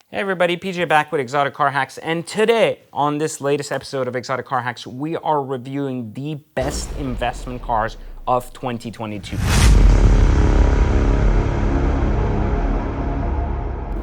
Hey everybody, PJ back with Exotic Car Hacks, and today on this latest episode of Exotic Car Hacks, we are reviewing the best investment cars of 2022.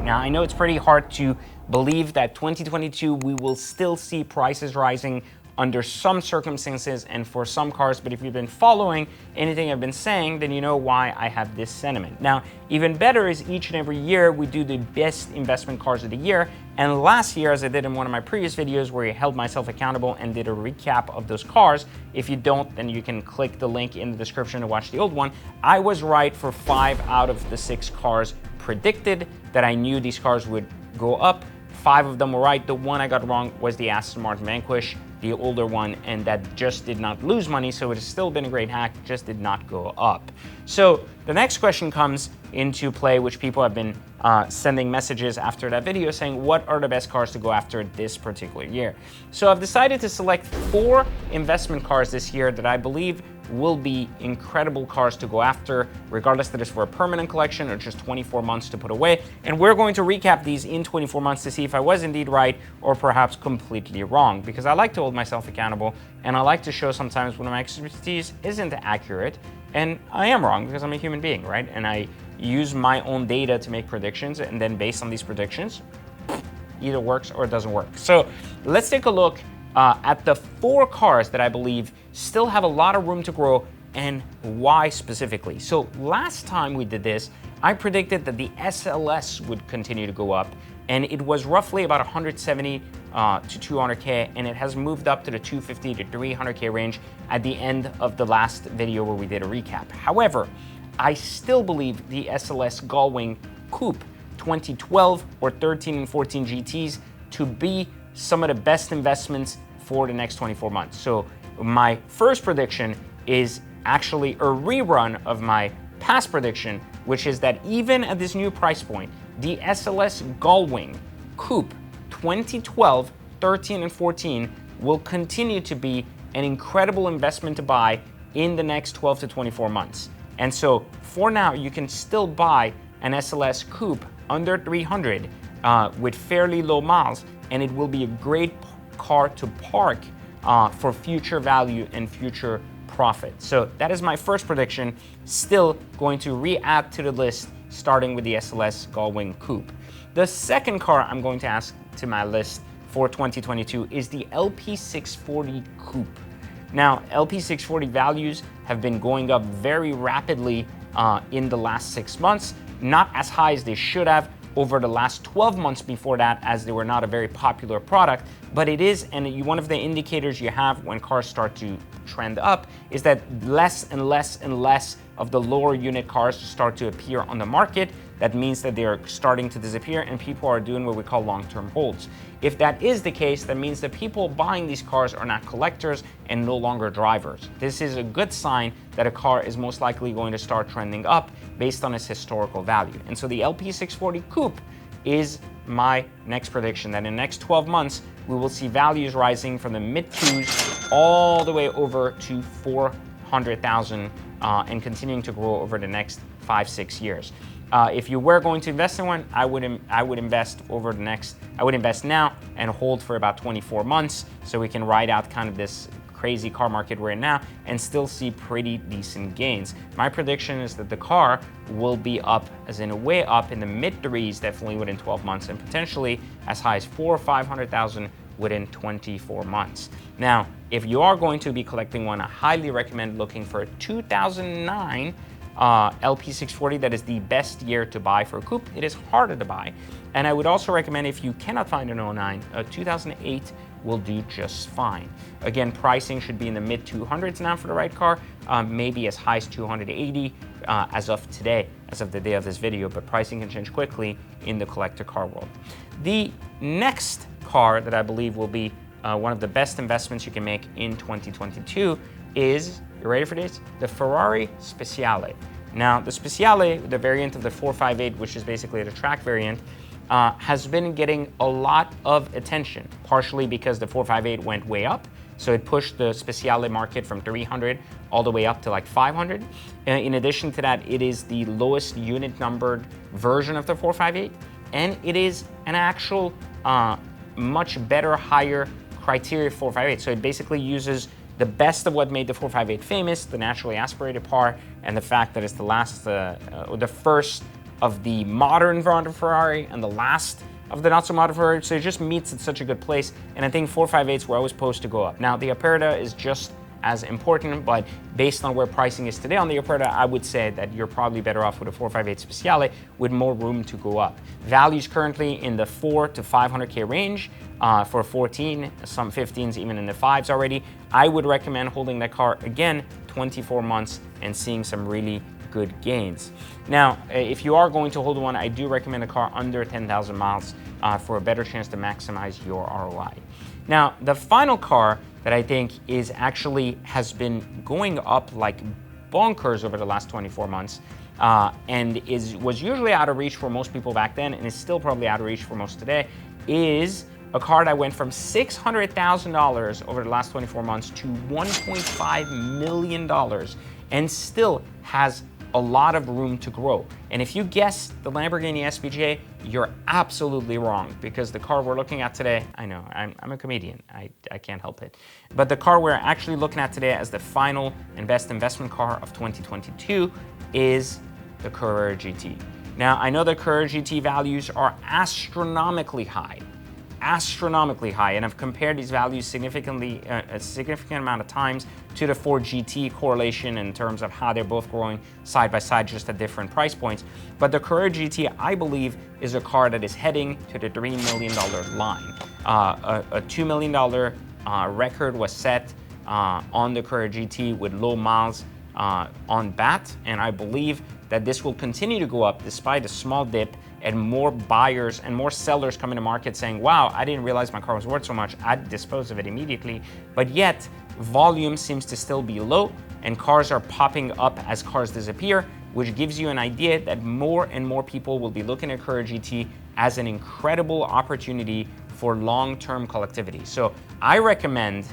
Now, I know it's pretty hard to believe that 2022 we will still see prices rising under some circumstances and for some cars, but if you've been following anything I've been saying, then you know why I have this sentiment. Now, even better is each and every year we do the best investment cars of the year, and last year, as I did in one of my previous videos where I held myself accountable and did a recap of those cars, if you don't, then you can click the link in the description to watch the old one. I was right for 5 out of the 6 cars predicted that I knew these cars would go up. 5 of them were right. The one I got wrong was the Aston Martin Vanquish, the older one, and that just did not lose money, so it has still been a great hack, just did not go up. So the next question comes into play, which people have been sending messages after that video saying, what are the best cars to go after this particular year? So I've decided to select 4 investment cars this year that I believe will be incredible cars to go after, regardless that it's for a permanent collection or just 24 months to put away. And we're going to recap these in 24 months to see if I was indeed right or perhaps completely wrong, because I like to hold myself accountable and I like to show sometimes when my expertise isn't accurate, and I am wrong because I'm a human being, right? And I use my own data to make predictions, and then based on these predictions, either works or it doesn't work. So let's take a look at the 4 cars that I believe still have a lot of room to grow and why specifically. So last time we did this, I predicted that the SLS would continue to go up, and it was roughly about 170 to 200K, and it has moved up to the 250 to 300K range at the end of the last video where we did a recap. However, I still believe the SLS Gullwing Coupe 2012 or 13 and 14 GTs to be some of the best investments for the next 24 months. So my first prediction is actually a rerun of my past prediction, which is that even at this new price point, the SLS Gullwing Coupe 2012, 13, and 14 will continue to be an incredible investment to buy in the next 12 to 24 months. And so for now, you can still buy an SLS Coupe under 300 with fairly low miles, and it will be a great car to park for future value and future profit. So that is my first prediction, still going to re-add to the list, starting with the SLS Gullwing Coupe. The second car I'm going to add to my list for 2022 is the LP640 Coupe. Now, LP640 values have been going up very rapidly in the last 6 months, not as high as they should have over the last 12 months before that, as they were not a very popular product, but it is, and one of the indicators you have when cars start to trend up is that less and less and less of the lower unit cars start to appear on the market. That means that they are starting to disappear and people are doing what we call long-term holds. If that is the case, that means that people buying these cars are not collectors and no longer drivers. This is a good sign that a car is most likely going to start trending up based on its historical value. And so the LP640 Coupe is my next prediction, that in the next 12 months, we will see values rising from the mid-2s all the way over to 400,000 and continuing to grow over the next 5-6 years. If you were going to invest in one, I would invest now and hold for about 24 months so we can ride out kind of this crazy car market we're in now and still see pretty decent gains. My prediction is that the car will be up, as in a way up in the mid-3s definitely within 12 months and potentially as high as 400,000 or 500,000 within 24 months. Now, if you are going to be collecting one, I highly recommend looking for a 2009 LP640. That is the best year to buy for a coupe. It is harder to buy. And I would also recommend, if you cannot find an 09, a 2008 will do just fine. Again, pricing should be in the mid-200s now for the right car, maybe as high as 280 as of today, as of the day of this video, but pricing can change quickly in the collector car world. The next car that I believe will be one of the best investments you can make in 2022 is, you ready for this? The Ferrari Speciale. Now, the Speciale, the variant of the 458, which is basically the track variant, has been getting a lot of attention, partially because the 458 went way up, so it pushed the Speciale market from 300 all the way up to like 500. In addition to that, it is the lowest unit numbered version of the 458, and it is an actual much better, higher criteria 458. So it basically uses the best of what made the 458 famous, the naturally aspirated part, and the fact that it's the first of the modern Ferrari and the last of the not so modern Ferrari. So it just meets at such a good place. And I think 458s were always supposed to go up. Now the Aperta is just as important, but based on where pricing is today on the Aperta, I would say that you're probably better off with a 458 Speciale with more room to go up. Values currently in the 400 to 500K range for 14, some 15s even in the 5s already. I would recommend holding that car again 24 months and seeing some really good gains. Now, if you are going to hold one, I do recommend a car under 10,000 miles for a better chance to maximize your ROI. Now, the final car that I think has been going up like bonkers over the last 24 months and was usually out of reach for most people back then and is still probably out of reach for most today, is a car that went from $600,000 over the last 24 months to $1.5 million and still has a lot of room to grow. And if you guessed the Lamborghini SVJ, you're absolutely wrong, because the car we're looking at today, I know, I'm a comedian, I can't help it. But the car we're actually looking at today as the final and best investment car of 2022 is the Carrera GT. Now, I know the Carrera GT values are astronomically high, and I've compared these values significantly, a significant amount of times to the Ford GT correlation in terms of how they're both growing side by side, just at different price points. But the Carrera GT, I believe, is a car that is heading to the $3 million line. A $2 million record was set on the Carrera GT with low miles on bat, and I believe that this will continue to go up despite a small dip and more buyers and more sellers come into market saying, wow, I didn't realize my car was worth so much, I'd dispose of it immediately. But yet, volume seems to still be low and cars are popping up as cars disappear, which gives you an idea that more and more people will be looking at Carrera GT as an incredible opportunity for long-term collectivity. So I recommend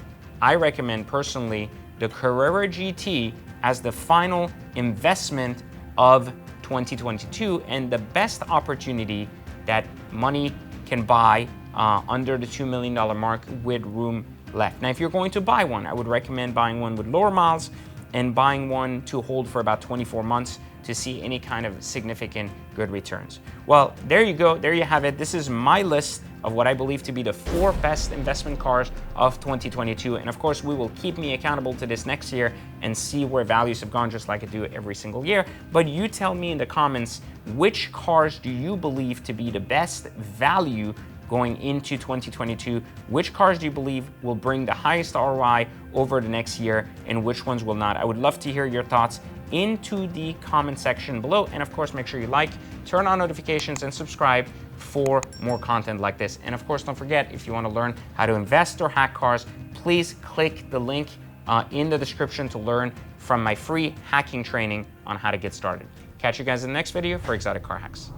personally the Carrera GT as the final investment of 2022 and the best opportunity that money can buy under the $2 million mark with room left. Now, if you're going to buy one, I would recommend buying one with lower miles and buying one to hold for about 24 months to see any kind of significant good returns. Well, there you go. There you have it. This is my list of what I believe to be the 4 best investment cars of 2022. And of course, we will keep me accountable to this next year and see where values have gone, just like I do every single year. But you tell me in the comments, which cars do you believe to be the best value going into 2022? Which cars do you believe will bring the highest ROI over the next year and which ones will not? I would love to hear your thoughts into the comment section below. And of course, make sure you like, turn on notifications, and subscribe for more content like this. And of course, don't forget, if you want to learn how to invest or hack cars, please click the link in the description to learn from my free hacking training on how to get started. Catch you guys in the next video for Exotic Car Hacks.